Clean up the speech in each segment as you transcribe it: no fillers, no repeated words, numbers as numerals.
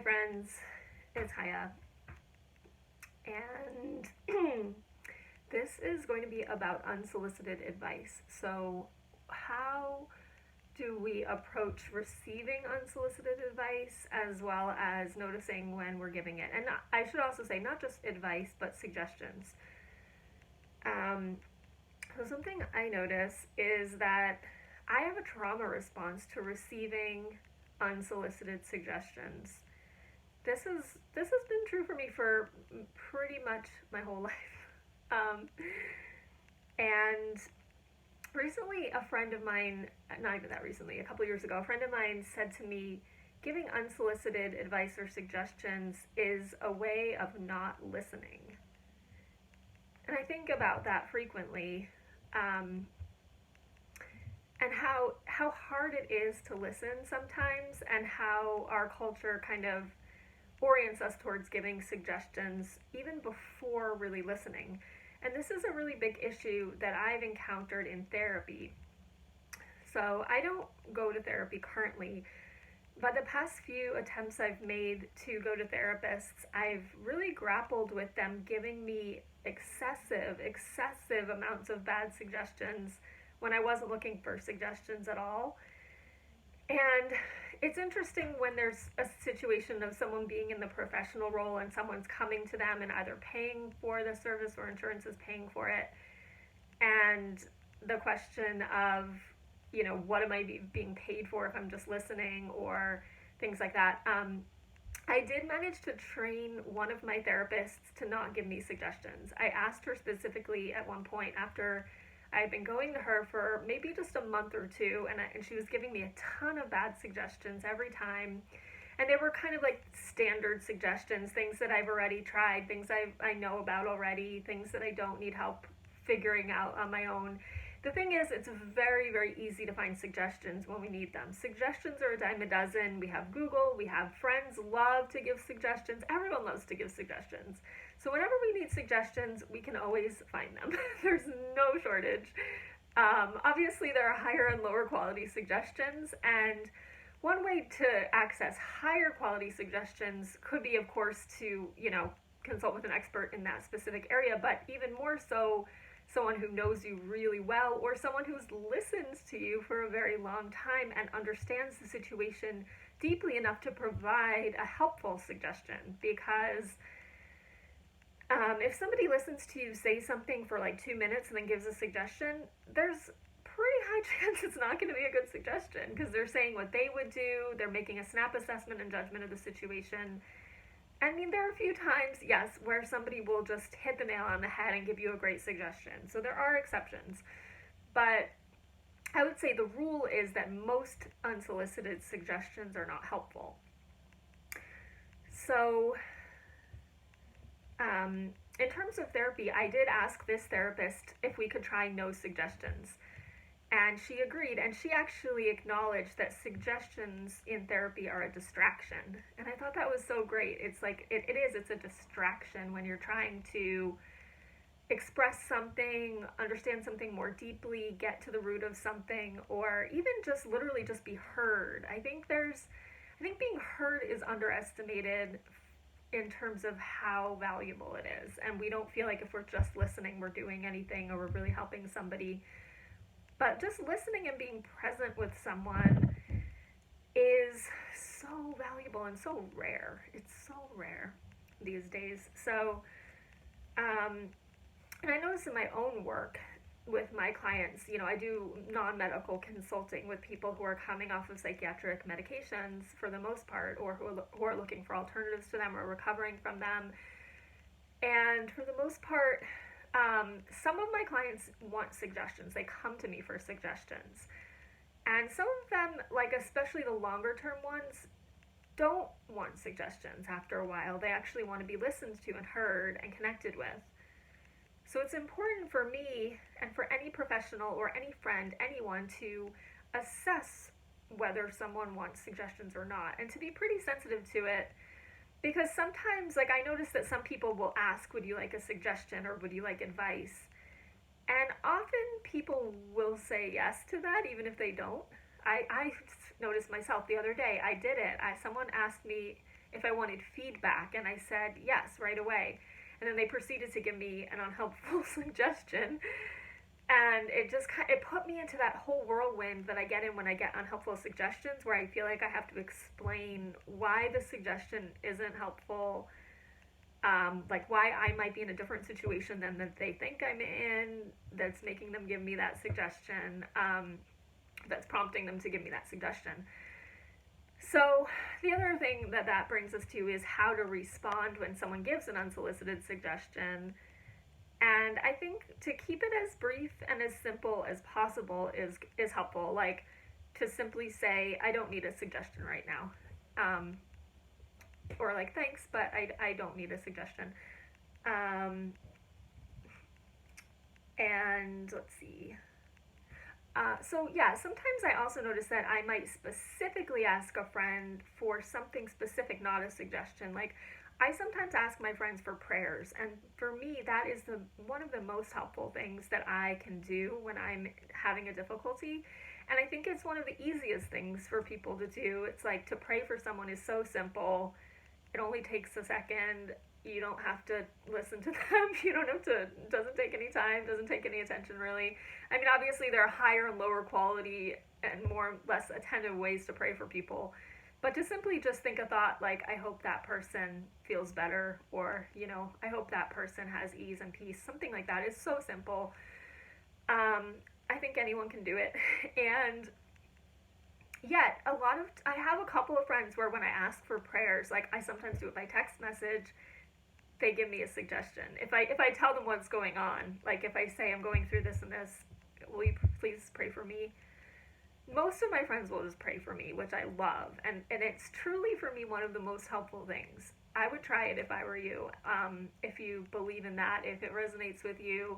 friends, it's Haya, and this is going to be about unsolicited advice. So, how do we approach receiving unsolicited advice as well as noticing when we're giving it? And I should also say, not just advice, but suggestions. So, something I notice is that I have a trauma response to receiving unsolicited suggestions. This has been true for me for pretty much my whole life. Um, and recently, a friend of mine, not even that recently, a couple years ago, a friend of mine said to me, giving unsolicited advice or suggestions is a way of not listening. And I think about that frequently, and how hard it is to listen sometimes, and how our culture kind of orients us towards giving suggestions even before really listening. And this is a really big issue that I've encountered in therapy. So I don't go to therapy currently, but the past few attempts I've made to go to therapists, I've really grappled with them giving me excessive amounts of bad suggestions when I wasn't looking for suggestions at all. And it's interesting when there's a situation of someone being in the professional role and someone's coming to them and either paying for the service or insurance is paying for it. And the question of, what am I being paid for if I'm just listening, or things like that. I did manage to train one of my therapists to not give me suggestions. I asked her specifically at one point, after I had been going to her for maybe just a month or two, and she was giving me a ton of bad suggestions every time. And they were kind of like standard suggestions, things that I've already tried, things I know about already, things that I don't need help figuring out on my own. The thing is, it's very, very easy to find suggestions when we need them. Suggestions are a dime a dozen. We have Google, we have friends love to give suggestions. Everyone loves to give suggestions. So whenever we need suggestions, we can always find them. There's no shortage. Obviously, there are higher and lower quality suggestions, and one way to access higher quality suggestions could be, of course, to, consult with an expert in that specific area, but even more so, someone who knows you really well, or someone who's listened to you for a very long time and understands the situation deeply enough to provide a helpful suggestion. Because if somebody listens to you say something for like 2 minutes and then gives a suggestion, there's pretty high chance it's not going to be a good suggestion, because they're saying what they would do, they're making a snap assessment and judgment of the situation. I mean, there are a few times, yes, where somebody will just hit the nail on the head and give you a great suggestion. So there are exceptions. But I would say the rule is that most unsolicited suggestions are not helpful. So in terms of therapy, I did ask this therapist if we could try no suggestions. And she agreed, and she actually acknowledged that suggestions in therapy are a distraction. And I thought that was so great. It's like, it's a distraction when you're trying to express something, understand something more deeply, get to the root of something, or even just literally just be heard. I think being heard is underestimated in terms of how valuable it is. And we don't feel like if we're just listening, we're doing anything, or we're really helping somebody. But just listening and being present with someone is so valuable and so rare. It's so rare these days. So, and I notice in my own work with my clients, I do non-medical consulting with people who are coming off of psychiatric medications for the most part, or who are looking for alternatives to them or recovering from them. And for the most part, some of my clients want suggestions. They come to me for suggestions. And some of them, like especially the longer term ones, don't want suggestions after a while. They actually want to be listened to and heard and connected with. So it's important for me and for any professional or any friend, anyone, to assess whether someone wants suggestions or not, and to be pretty sensitive to it. Because sometimes, like, I notice that some people will ask, would you like a suggestion, or would you like advice? And often people will say yes to that, even if they don't. I noticed myself the other day, I did it. Someone asked me if I wanted feedback, and I said yes right away. And then they proceeded to give me an unhelpful suggestion, and it put me into that whole whirlwind that I get in when I get unhelpful suggestions, where I feel like I have to explain why the suggestion isn't helpful, like why I might be in a different situation than that they think I'm in, that's making them give me that suggestion, that's prompting them to give me that suggestion. So the other thing that brings us to is how to respond when someone gives an unsolicited suggestion. And I think to keep it as brief and as simple as possible is helpful. Like to simply say, I don't need a suggestion right now. Or like, thanks, but I don't need a suggestion. And let's see. So yeah, sometimes I also notice that I might specifically ask a friend for something specific, not a suggestion. Like I sometimes ask my friends for prayers, and for me that is one of the most helpful things that I can do when I'm having a difficulty. And I think it's one of the easiest things for people to do. It's like to pray for someone is so simple. It only takes a second. You don't have to listen to them. You don't have to, doesn't take any time, doesn't take any attention really. I mean, obviously there are higher and lower quality and less attentive ways to pray for people. But to simply just think a thought like, I hope that person feels better, or, I hope that person has ease and peace. Something like that is so simple. I think anyone can do it. And yet, I have a couple of friends where when I ask for prayers, like I sometimes do it by text message, they give me a suggestion. If I tell them what's going on, like if I say I'm going through this and this, will you please pray for me? Most of my friends will just pray for me, which I love. And it's truly for me one of the most helpful things. I would try it if I were you. If you believe in that, if it resonates with you,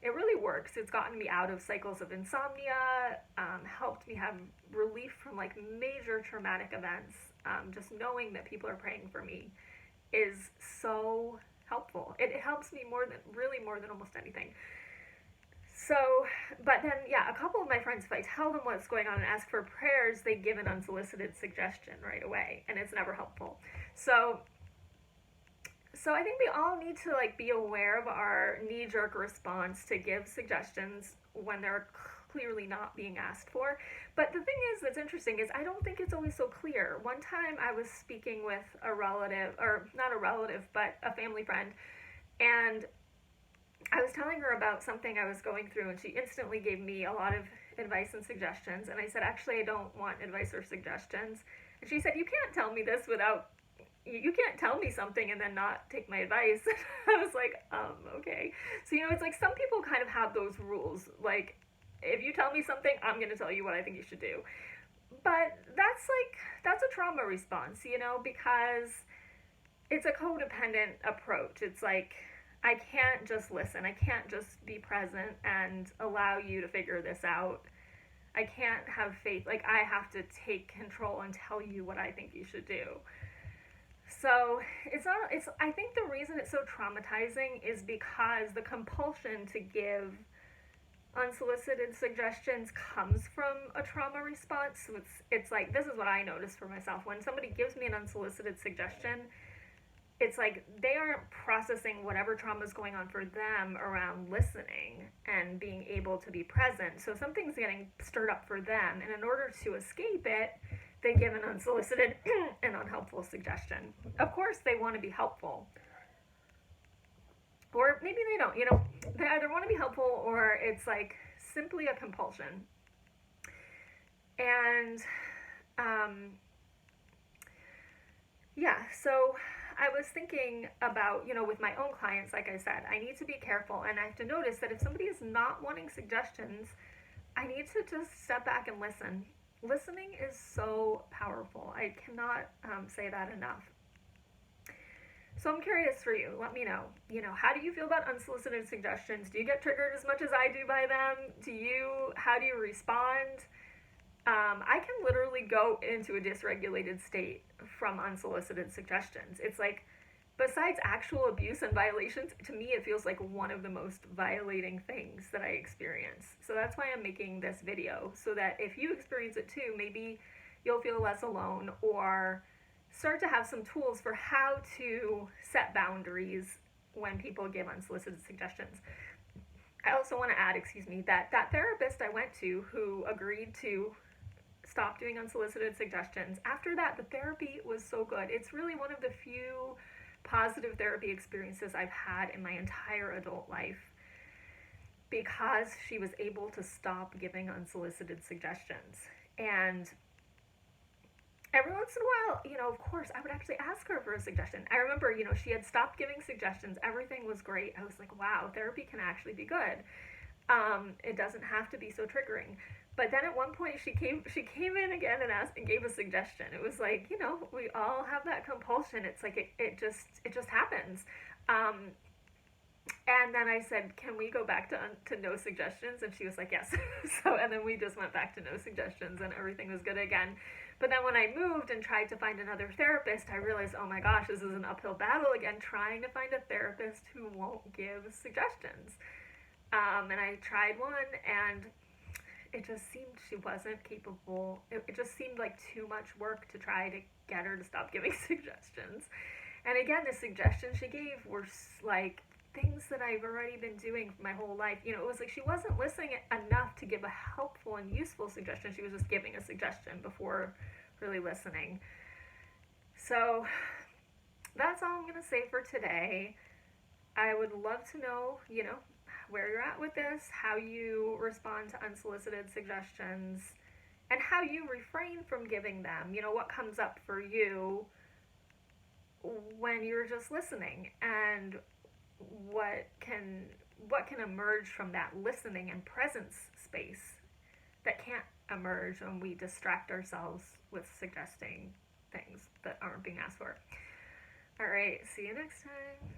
it really works. It's gotten me out of cycles of insomnia, helped me have relief from like major traumatic events. Just knowing that people are praying for me is so helpful. It helps me more than almost anything. So, but then, yeah, a couple of my friends, if I tell them what's going on and ask for prayers, they give an unsolicited suggestion right away, and it's never helpful. So I think we all need to like be aware of our knee-jerk response to give suggestions when they're clearly not being asked for. But the thing is that's interesting is I don't think it's always so clear. One time I was speaking with a relative, or not a relative, but a family friend, and I was telling her about something I was going through, and she instantly gave me a lot of advice and suggestions. And I said, actually, I don't want advice or suggestions. And she said, you can't tell me this you can't tell me something and then not take my advice. I was like, okay. So, it's like some people kind of have those rules. Like, if you tell me something, I'm going to tell you what I think you should do. But that's a trauma response, because it's a codependent approach. It's like, I can't just listen. I can't just be present and allow you to figure this out. I can't have faith. Like, I have to take control and tell you what I think you should do. So I think the reason it's so traumatizing is because the compulsion to give unsolicited suggestions comes from a trauma response. So it's like, this is what I noticed for myself. When somebody gives me an unsolicited suggestion, it's like they aren't processing whatever trauma is going on for them around listening and being able to be present. So something's getting stirred up for them, and in order to escape it, they give an unsolicited and unhelpful suggestion. Of course, they want to be helpful. Or maybe they don't, they either want to be helpful or it's like simply a compulsion. And, so I was thinking about, with my own clients, like I said, I need to be careful, and I have to notice that if somebody is not wanting suggestions, I need to just step back and listen. Listening is so powerful. I cannot say that enough. So I'm curious for you. Let me know. How do you feel about unsolicited suggestions? Do you get triggered as much as I do by them? How do you respond? I can literally go into a dysregulated state from unsolicited suggestions. It's like, besides actual abuse and violations, to me it feels like one of the most violating things that I experience. So that's why I'm making this video, so that if you experience it too, maybe you'll feel less alone, or start to have some tools for how to set boundaries when people give unsolicited suggestions. I also want to add, that therapist I went to who agreed to stop doing unsolicited suggestions, after that, the therapy was so good. It's really one of the few positive therapy experiences I've had in my entire adult life, because she was able to stop giving unsolicited suggestions. And every once in a while, of course, I would actually ask her for a suggestion. I remember, she had stopped giving suggestions. Everything was great. I was like, wow, therapy can actually be good. It doesn't have to be so triggering. But then at one point, she came in again and asked and gave a suggestion. It was like, we all have that compulsion. It's like it just happens. And then I said, can we go back to no suggestions? And she was like, yes. And then we just went back to no suggestions and everything was good again. But then when I moved and tried to find another therapist, I realized, oh my gosh, this is an uphill battle again, trying to find a therapist who won't give suggestions. And I tried one, and it just seemed she wasn't capable. It just seemed like too much work to try to get her to stop giving suggestions. And again, the suggestions she gave were like things that I've already been doing my whole life. It was like she wasn't listening enough to give a helpful and useful suggestion. She was just giving a suggestion before really listening. So that's all I'm going to say for today. I would love to know, where you're at with this, how you respond to unsolicited suggestions, and how you refrain from giving them. What comes up for you when you're just listening, and what can emerge from that listening and presence space that can't emerge when we distract ourselves with suggesting things that aren't being asked for. All right, see you next time.